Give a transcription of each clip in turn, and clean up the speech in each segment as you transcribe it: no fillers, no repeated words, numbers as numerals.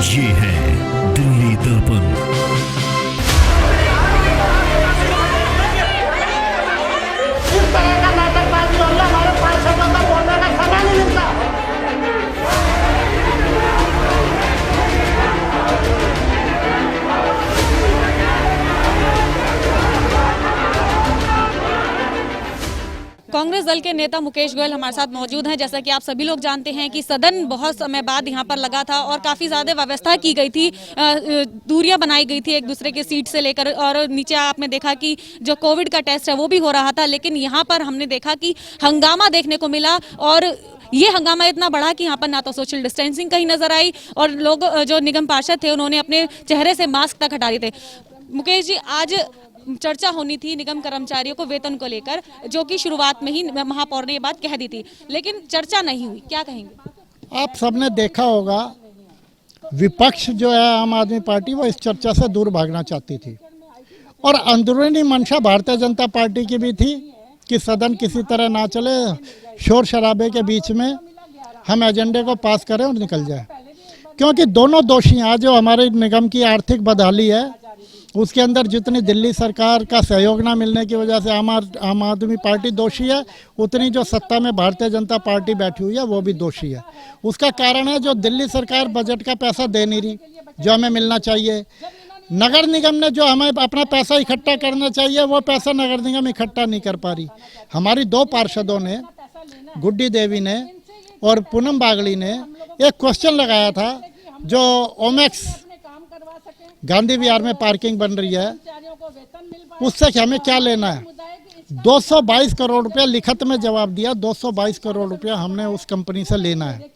ये है दिल्ली दर्पण। इस तरह का नाटकबाजी होना हमारे पार्षदों का बोलने का समय नहीं मिलता। कांग्रेस दल के नेता मुकेश गोयल हमारे साथ मौजूद हैं। जैसा कि आप सभी लोग जानते हैं कि सदन बहुत समय बाद यहाँ पर लगा था और काफ़ी ज़्यादा व्यवस्था की गई थी, दूरियां बनाई गई थी एक दूसरे के सीट से लेकर, और नीचे आपने देखा कि जो कोविड का टेस्ट है वो भी हो रहा था। लेकिन यहाँ पर हमने देखा कि हंगामा देखने को मिला, और ये हंगामा इतना बढ़ा कि यहाँ पर ना तो सोशल डिस्टेंसिंग कहीं नजर आई, और लोग जो निगम पार्षद थे उन्होंने अपने चेहरे से मास्क तक हटा दिए थे। मुकेश जी, आज चर्चा होनी थी निगम कर्मचारियों को वेतन को लेकर, जो कि शुरुआत में ही महापौर ने ये बात कह दी थी, लेकिन चर्चा नहीं हुई, क्या कहेंगे? आप सबने देखा होगा, विपक्ष जो है आम आदमी पार्टी, वो इस चर्चा से दूर भागना चाहती थी, और अंदरूनी मंशा भारतीय जनता पार्टी की भी थी कि सदन किसी तरह ना चले, शोर शराबे के बीच में हम एजेंडे को पास करें और निकल जाए। क्योंकि दोनों दोषी हैं। जो हमारे निगम की आर्थिक बदहाली है, उसके अंदर जितनी दिल्ली सरकार का सहयोग ना मिलने की वजह से आम आदमी पार्टी दोषी है, उतनी जो सत्ता में भारतीय जनता पार्टी बैठी हुई है वो भी दोषी है। उसका कारण है जो दिल्ली सरकार बजट का पैसा दे नहीं रही जो हमें मिलना चाहिए। नगर निगम ने जो हमें अपना पैसा इकट्ठा करना चाहिए वो पैसा नगर निगम इकट्ठा नहीं कर पा रही। हमारी दो पार्षदों ने, गुड्डी देवी ने और पूनम बागड़ी ने, एक क्वेश्चन लगाया था, जो ओमेक्स गांधी विहार में पार्किंग बन रही है उससे हमें क्या लेना है। 222 करोड़ रुपया लिखित में जवाब दिया, 222 करोड़ रुपया हमने उस कंपनी से लेना है।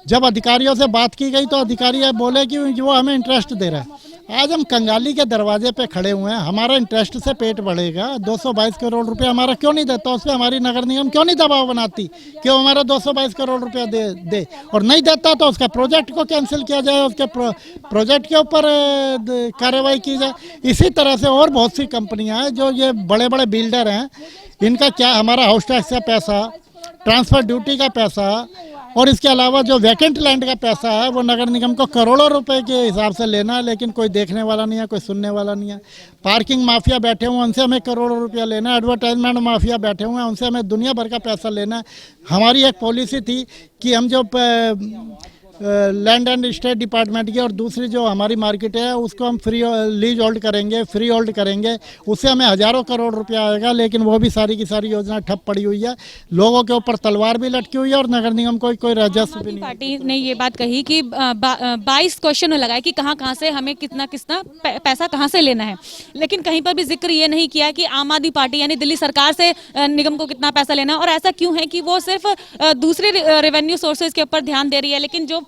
जब अधिकारियों से बात की गई तो अधिकारी बोले कि वो हमें इंटरेस्ट दे रहा है। आज हम कंगाली के दरवाजे पे खड़े हुए हैं, हमारा इंटरेस्ट से पेट बढ़ेगा। 222 करोड़ रुपया हमारा क्यों नहीं देता, उस पर हमारी नगर निगम क्यों नहीं दबाव बनाती कि वो हमारा 222 करोड़ रुपया दे, और नहीं देता तो उसका प्रोजेक्ट को कैंसिल किया जाए, उसके प्रोजेक्ट के ऊपर कार्रवाई की जाए। इसी तरह से और बहुत सी कंपनियां हैं जो ये बड़े बड़े बिल्डर हैं, इनका क्या, हमारा हाउस टैक्स का पैसा, ट्रांसफर ड्यूटी का पैसा, और इसके अलावा जो वैकेंट लैंड का पैसा है वो नगर निगम को करोड़ों रुपए के हिसाब से लेना है, लेकिन कोई देखने वाला नहीं है, कोई सुनने वाला नहीं है। पार्किंग माफिया बैठे हुए हैं, उनसे हमें करोड़ों रुपया लेना है। एडवर्टाइजमेंट माफिया बैठे हुए हैं, उनसे हमें दुनिया भर का पैसा लेना है। हमारी एक पॉलिसी थी कि हम जो लैंड एंड स्टेट डिपार्टमेंट की और दूसरी जो हमारी मार्केट है उसको हम फ्री लीज होल्ड करेंगे, फ्री होल्ड करेंगे, उससे हमें हज़ारों करोड़ रुपया आएगा। लेकिन वो भी सारी की सारी योजना ठप पड़ी हुई है, लोगों के ऊपर तलवार भी लटकी हुई है, और नगर निगम को कोई राजस्व भी नहीं। पार्टी ने ये बात कही कि 22 क्वेश्चन लगाए कि कहाँ से हमें कितना पैसा कहाँ से लेना है, लेकिन कहीं पर भी जिक्र ये नहीं किया कि आम आदमी पार्टी यानी दिल्ली सरकार से निगम को कितना पैसा लेना है। और ऐसा क्यों है कि वो सिर्फ दूसरे रेवेन्यू सोर्सेज के ऊपर ध्यान दे रही है, लेकिन जो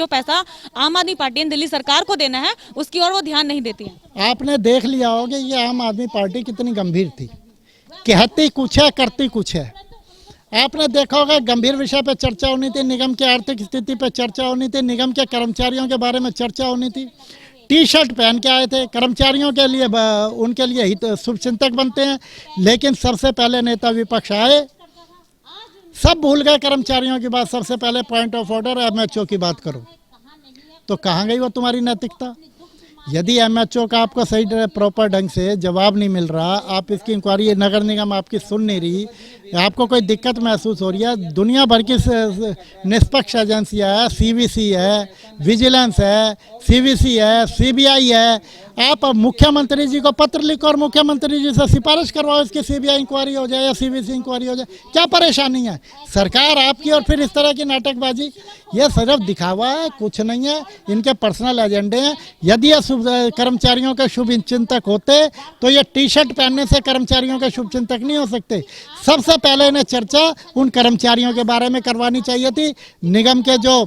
पैसा आम आदमी पार्टी ने दिल्ली सरकार को देना है उसकी ओर वो ध्यान नहीं देती है। आपने देख लिया होगा ये आम आदमी पार्टी कितनी गंभीर थी, कहती कुछ है करती कुछ है। आपने देखा होगा गंभीर विषय पे चर्चा होनी थी, निगम की आर्थिक स्थिति पे चर्चा होनी थी, निगम के कर्मचारियों के बारे में चर्चा होनी थी। टी शर्ट पहन के आए थे, कर्मचारियों के लिए, उनके लिए हित शुभचिंतक बनते हैं, लेकिन सबसे पहले नेता विपक्ष आए, सब भूल गए कर्मचारियों की बात। सबसे पहले पॉइंट ऑफ ऑर्डर एमएचओ की बात करो, तो कहाँ गई वो तुम्हारी नैतिकता? यदि एमएचओ का आपको सही प्रॉपर ढंग से जवाब नहीं मिल रहा, आप इसकी इंक्वायरी, नगर निगम आपकी सुन नहीं रही, आपको कोई दिक्कत महसूस हो रही है, दुनिया भर की निष्पक्ष एजेंसियाँ है, सीवीसी है, विजिलेंस है, सीवीसी है, सीबीआई है, आप मुख्यमंत्री जी को पत्र लिखो और मुख्यमंत्री जी से सिफारिश करवाओ इसकी सीबीआई इंक्वायरी हो जाए या सीवीसी इंक्वायरी हो जाए। क्या परेशानी है? सरकार आपकी और फिर इस तरह की नाटकबाजी, ये सिर्फ दिखावा है, कुछ नहीं है। इनके पर्सनल एजेंडे हैं। यदि ये कर्मचारियों के शुभ चिंतक होते तो ये टी शर्ट पहनने से कर्मचारियों के शुभ चिंतक नहीं हो सकते। सबसे पहले इन्हें चर्चा उन कर्मचारियों के बारे में करवानी चाहिए थी। निगम के जो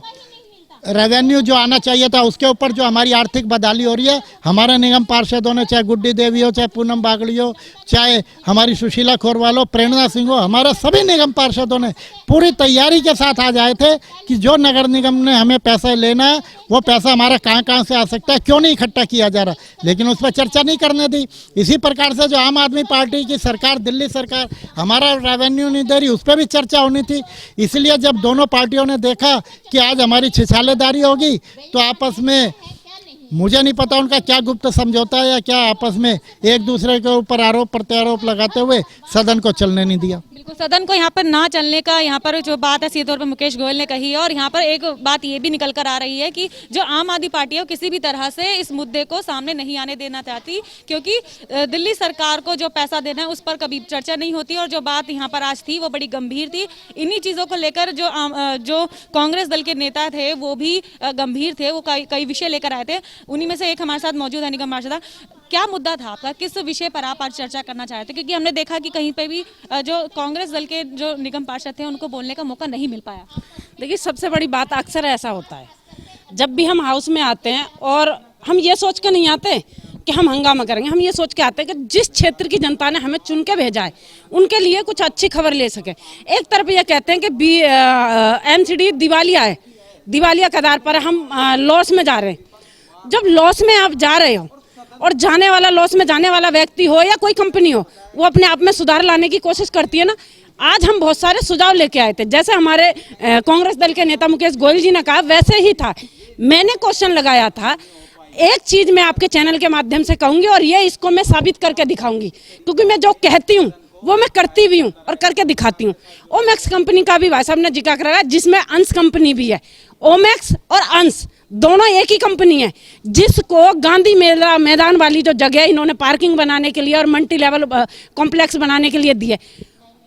रेवेन्यू जो आना चाहिए था उसके ऊपर जो हमारी आर्थिक बदहाली हो रही है, हमारे निगम पार्षदों ने, चाहे गुड्डी देवी हो, चाहे पूनम बागड़ी हो, चाहे हमारी सुशीला खोरवाल हो, प्रेरणा सिंह हो, हमारे सभी निगम पार्षदों ने पूरी तैयारी के साथ आज आए थे कि जो नगर निगम ने हमें पैसा लेना है वो पैसा हमारा कहाँ से आ सकता है, क्यों नहीं इकट्ठा किया जा रहा, लेकिन उस पर चर्चा नहीं करने दी। इसी प्रकार से जो आम आदमी पार्टी की सरकार, दिल्ली सरकार हमारा रेवेन्यू नहीं दे रही, उस पर भी चर्चा होनी थी। इसलिए जब दोनों पार्टियों ने देखा कि आज हमारी छिछालेदारी होगी तो आपस में मुझे नहीं पता उनका क्या गुप्त समझौता है या क्या आपस में एक दूसरे के ऊपर आरोप प्रत्यारोप लगाते हुए सदन को चलने नहीं दिया। बिल्कुल, सदन को यहाँ पर ना चलने का यहाँ पर जो बात है सीधे तौर पर मुकेश गोयल ने कही है। और यहाँ पर एक बात ये भी निकल कर आ रही है कि जो आम आदमी पार्टी है वो किसी भी तरह से इस मुद्दे को सामने नहीं आने देना चाहती, क्योंकि दिल्ली सरकार को जो पैसा देना है उस पर कभी चर्चा नहीं होती। और जो बात यहाँ पर आज थी वो बड़ी गंभीर थी। इन्हीं चीज़ों को लेकर जो कांग्रेस दल के नेता थे वो भी गंभीर थे, वो कई विषय लेकर आए थे। उन्हीं में से एक हमारे साथ मौजूद है निगम पार्षद। क्या मुद्दा था आपका, किस विषय पर आप आज चर्चा करना चाहते थे? क्योंकि हमने देखा कि कहीं पे भी जो कांग्रेस दल के जो निगम पार्षद थे उनको बोलने का मौका नहीं मिल पाया। देखिए, सबसे बड़ी बात अक्सर ऐसा होता है जब भी हम हाउस में आते हैं और हम ये सोच के नहीं आते कि हम हंगामा करेंगे, हम ये सोच के आते हैं कि जिस क्षेत्र की जनता ने हमें चुन के भेजा है उनके लिए कुछ अच्छी खबर ले सके। एक तरफ ये कहते हैं कि एनसीडी दिवालिया है, दिवालिया के आधार पर हम लॉस में जा रहे हैं। जब लॉस में आप जा रहे हो और जाने वाला लॉस में जाने वाला व्यक्ति हो या कोई कंपनी हो, वो अपने आप में सुधार लाने की कोशिश करती है ना। आज हम बहुत सारे सुझाव लेके आए थे, जैसे हमारे कांग्रेस दल के नेता मुकेश गोयल जी ने कहा वैसे ही था। मैंने क्वेश्चन लगाया था, एक चीज मैं आपके चैनल के माध्यम से कहूंगी और ये इसको मैं साबित करके दिखाऊंगी, क्योंकि मैं जो कहती हूँ वो मैं करती भी हूँ और करके दिखाती हूँ। ओमैक्स कंपनी का भी भाई साहब ने जिक्र करा, जिसमें अंश कंपनी भी है। ओमैक्स और अंश दोनों एक ही कंपनी है, जिसको गांधी मेला मैदान वाली जो जगह इन्होंने पार्किंग बनाने के लिए और मल्टी लेवल कॉम्प्लेक्स बनाने के लिए दी है,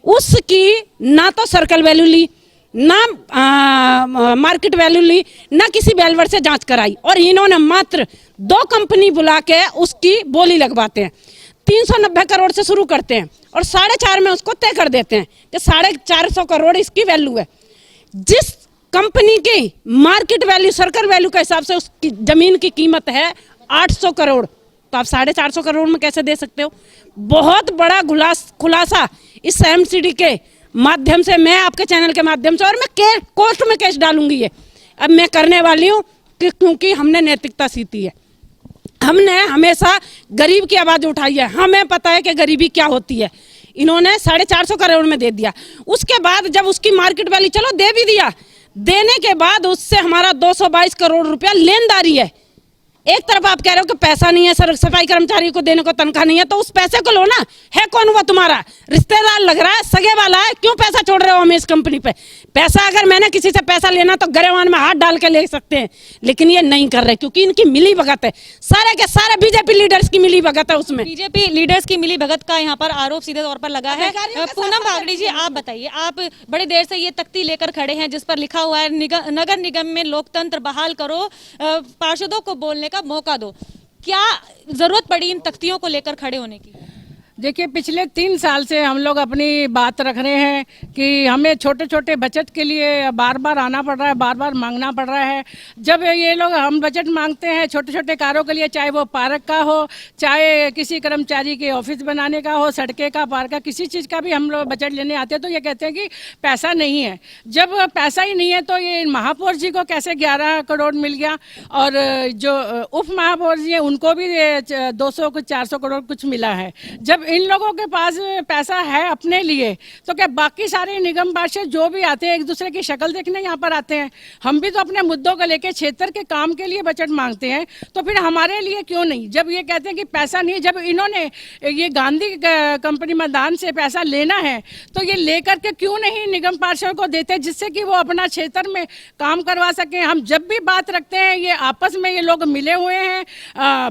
उसकी ना तो सर्कल वैल्यू ली, ना मार्केट वैल्यू ली, ना किसी वैल्यूअर से जांच कराई। और इन्होंने मात्र 2 कंपनी बुला के उसकी बोली लगवाते हैं। 390 करोड़ से शुरू करते हैं और 4.5 में उसको तय कर देते हैं कि 450 करोड़ इसकी वैल्यू है। जिस कंपनी की मार्केट वैल्यू सर्कल वैल्यू के हिसाब से उसकी जमीन की कीमत है 800 करोड़, तो आप 450 करोड़ में कैसे दे सकते हो? बहुत बड़ा खुलासा इस एमसीडी के माध्यम से, मैं आपके चैनल के माध्यम से, और मैं कोर्ट में केस डालूंगी। ये अब मैं करने वाली हूँ क्योंकि हमने नैतिकता सीखी है। हमने हमेशा गरीब की आवाज उठाई है, हमें पता है कि गरीबी क्या होती है। इन्होंने 450 करोड़ में दे दिया। उसके बाद जब उसकी मार्केट वैल्यू, चलो दे भी दिया, देने के बाद उससे हमारा 222 करोड़ रुपया लेनदारी है। एक तरफ आप कह रहे हो कि पैसा नहीं है, सर सफाई कर्मचारी को देने को तनख्वाह नहीं है, तो उस पैसे को लो ना। है कौन हुआ तुम्हारा? रिश्तेदार लग रहा है, सगे वाला है, क्यों पैसा छोड़ रहे हो हमें इस कंपनी पे? पैसा अगर मैंने किसी से पैसा लेना तो गरेवान में हाथ डाल के ले सकते हैं, लेकिन ये नहीं कर रहे क्योंकि इनकी मिली भगत है। सारे के सारे बीजेपी लीडर्स की मिली भगत है। उसमें बीजेपी लीडर्स की मिली भगत का यहाँ पर आरोप सीधे तौर पर लगा है। पूनम बागड़ी जी, आप बताइए, आप बड़े देर से ये तख्ती लेकर खड़े हैं जिस पर लिखा हुआ है नगर निगम में लोकतंत्र बहाल करो, पार्षदों को बोलने का मौका दो। क्या जरूरत पड़ी इन तख्तियों को लेकर खड़े होने की? देखिए, पिछले 3 साल से हम लोग अपनी बात रख रहे हैं कि हमें छोटे छोटे बचत के लिए बार बार आना पड़ रहा है, बार बार मांगना पड़ रहा है। जब ये लोग हम बजट मांगते हैं छोटे छोटे कार्यों के लिए, चाहे वो पार्क का हो, चाहे किसी कर्मचारी के ऑफिस बनाने का हो, सड़कें का, पार्क का, किसी चीज़ का भी हम लोग बजट लेने आते हैं तो ये कहते हैं कि पैसा नहीं है। जब पैसा ही नहीं है तो ये महापौर जी को कैसे 11 करोड़ मिल गया, और जो उप महापौर जी हैं उनको भी 200 कुछ 400 करोड़ कुछ मिला है। जब इन लोगों के पास पैसा है अपने लिए, तो क्या बाकी सारे निगम पार्षद जो भी आते हैं एक दूसरे की शक्ल देखने यहाँ पर आते हैं? हम भी तो अपने मुद्दों को लेकर क्षेत्र के काम के लिए बजट मांगते हैं, तो फिर हमारे लिए क्यों नहीं? जब ये कहते हैं कि पैसा नहीं, जब इन्होंने ये गांधी कंपनी मैदान से पैसा लेना है तो ये लेकर के क्यों नहीं निगम पार्षद को देते, जिससे कि वो अपना क्षेत्र में काम करवा सकें? हम जब भी बात रखते हैं ये आपस में ये लोग मिले हुए हैं,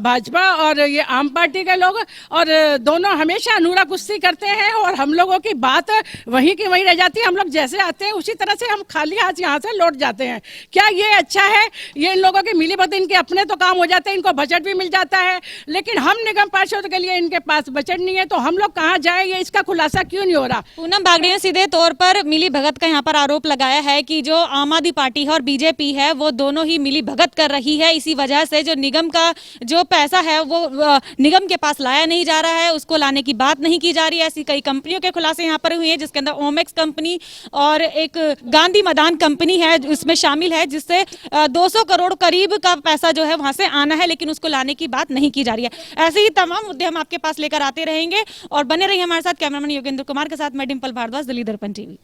भाजपा और ये आम पार्टी के लोग, और दोनों हमेशा अनुरा कुश्ती करते हैं और हम लोगों की बात वहीं की वहीं रह जाती है। हम लोग जैसे आते हैं उसी तरह से हम खाली हाथ यहाँ से लौट जाते हैं। क्या ये अच्छा है? ये इन लोगों की मिली भगत, इनके अपने तो काम हो जाते हैं, इनको बजट भी मिल जाता है, लेकिन हम निगम पार्षद के लिए इनके पास बजट नहीं है, तो हम लोग कहाँ जाए? ये इसका खुलासा क्यों नहीं हो रहा? पूनम बागड़ी ने सीधे तौर पर मिली भगत का यहाँ पर आरोप लगाया है कि जो आम आदमी पार्टी है और बीजेपी है वो दोनों ही मिली भगत कर रही है। इसी वजह से जो निगम का जो पैसा है वो निगम के पास लाया नहीं जा रहा है, उसको लाने की बात नहीं की जा रही है। ऐसी कई कंपनियों के खुलासे यहाँ पर हुए हैं, जिसके अंदर ओमेक्स कंपनी और एक गांधी मैदान कंपनी है उसमें शामिल है, जिससे 200 करोड़ करीब का पैसा जो है वहां से आना है, लेकिन उसको लाने की बात नहीं की जा रही है। ऐसे ही तमाम मुद्दे हम आपके पास लेकर आते रहेंगे और बने रहिए हमारे साथ। कैमरामैन योगेंद्र कुमार के साथ मैं डिंपल भारद्वाज, दिल्ली दर्पण टीवी।